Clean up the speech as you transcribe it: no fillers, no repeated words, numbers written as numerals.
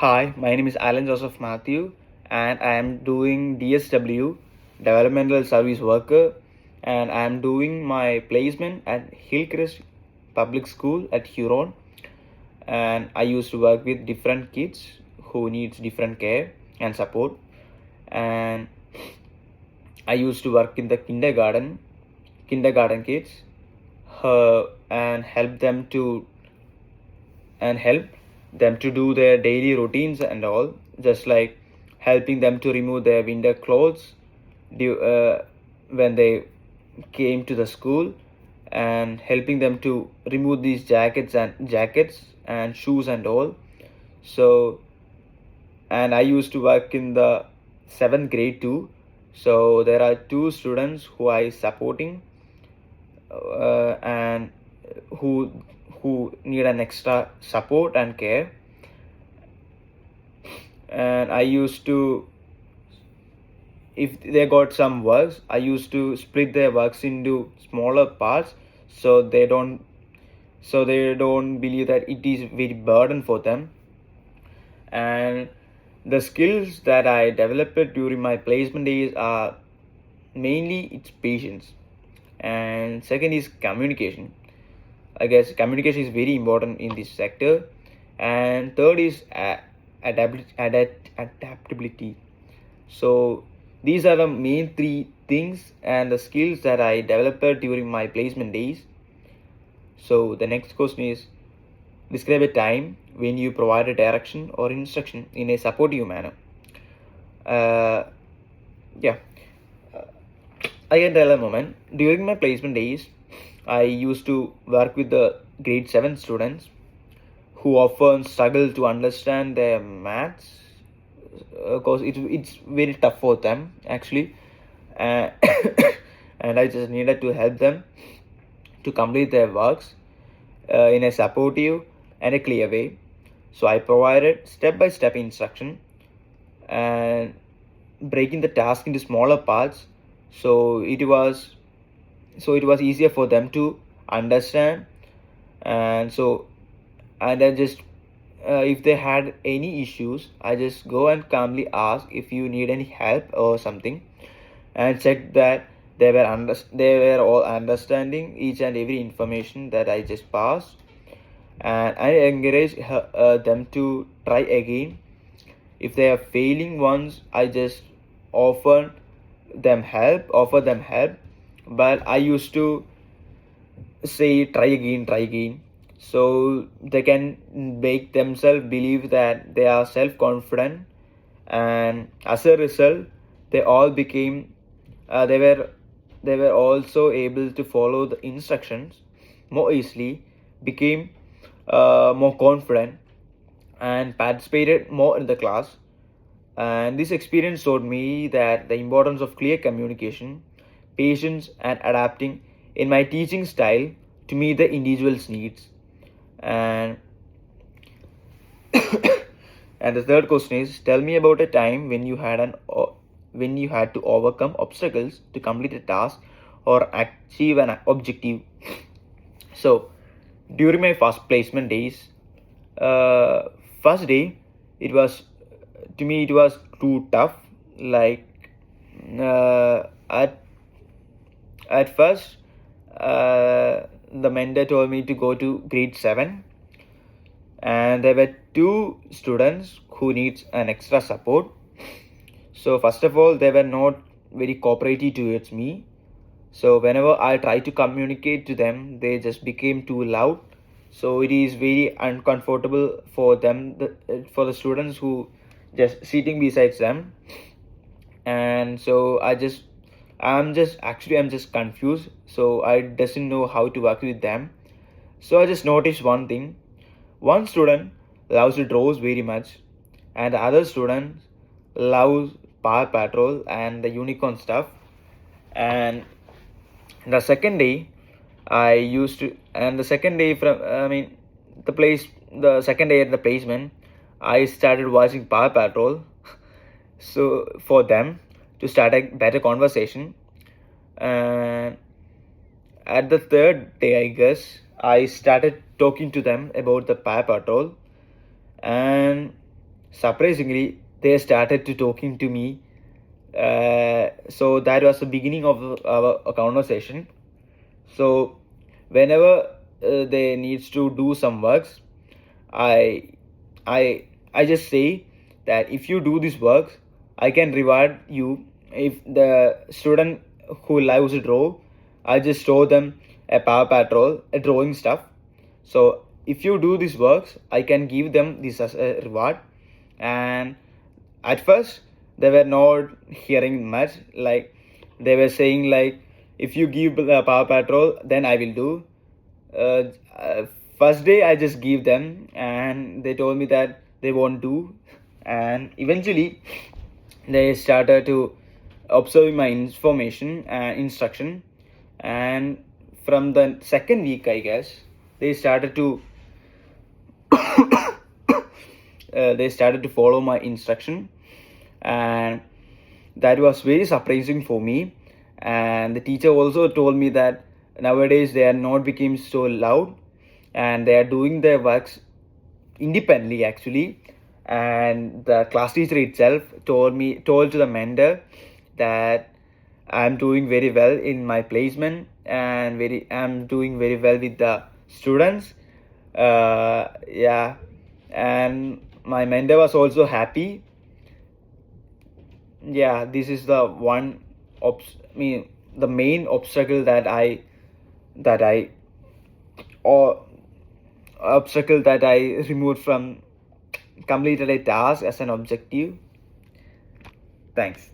Hi, my name is Alan Joseph Matthew, and I am doing DSW, Developmental Service Worker, and I am doing my placement at Hillcrest Public School at Huron. And I used to work with different kids who needs different care and support. And I used to work in the kindergarten kids, and help them to do their daily routines and all, just like helping them to remove their winter clothes when they came to the school, and helping them to remove these jackets and shoes and all. So, and I used to work in the seventh grade too. So there are two students who I supporting, and who need an extra support and care. And I used to, if they got some works, I used to split their works into smaller parts, so they don't believe that it is very burden for them. And the skills that I developed during my placement days are mainly it's patience, and second is communication. I guess communication is very important in this sector. And third is adaptability. So these are the main three things and the skills that I developed during my placement days. So the next question is, describe a time when you provided direction or instruction in a supportive manner. Uh, yeah, I can tell a moment. During my placement days, I used to work with the grade 7 students who often struggle to understand their maths, because it's very tough for them actually. uh, and I just needed to help them to complete their works in a supportive and a clear way. So I provided step-by-step instruction and breaking the task into smaller parts, so it was easier for them to understand. And I just, if they had any issues, I just go and calmly ask if you need any help or something, and check that they were all understanding each and every information that I just passed. And I encourage them to try again. If they are failing once, I just offer them help. But I used to say try again, so they can make themselves believe that they are self-confident. And as a result, they all became they were also able to follow the instructions more easily, became more confident, and participated more in the class. And this experience taught me that the importance of clear communication, patience, and adapting in my teaching style to meet the individual's needs. And and the third question is, tell me about a time when when you had to overcome obstacles to complete a task or achieve an objective. So during my first placement days, uh, first day, it was it was too tough. Like, at first, the mentor told me to go to grade 7, and there were two students who needs an extra support. So first of all, they were not very cooperative towards me. So whenever I try to communicate to them, they just became too loud. So it is very uncomfortable for them, for the students who just sitting besides them. And so I'm just confused. So I doesn't know how to work with them. So I just noticed one thing. One student loves the draws very much, and the other student loves Power Patrol and the unicorn stuff. And the second day, the second day the second day at the placement, I started watching Power Patrol. So for them to start a better conversation. And at the third day, I guess, I started talking to them about the Power Patrol. And surprisingly, they started to talking to me. So that was the beginning of our conversation. So whenever they needs to do some works, I I just say that if you do this work, I can reward you. If the student who loves to draw, I just show them a Power Patrol, a drawing stuff. So if you do these works, I can give them this as a reward. And at first they were not hearing much, like they were saying like, if you give the Power Patrol, then I will do. uh, uh, First day I just give them, and they told me that they won't do. And eventually they started to observe my information and instruction. And from the second week, I guess, they started to they started to follow my instruction. And that was very surprising for me. And the teacher also told me that nowadays they are not becoming so loud, and they are doing their works independently actually. And the class teacher itself told to the mentor that I'm doing very well in my placement, and I'm doing very well with the students. Yeah, and my mentor was also happy. Yeah, this is the one the main obstacle that I or obstacle that I removed from completed a task as an objective. Thanks.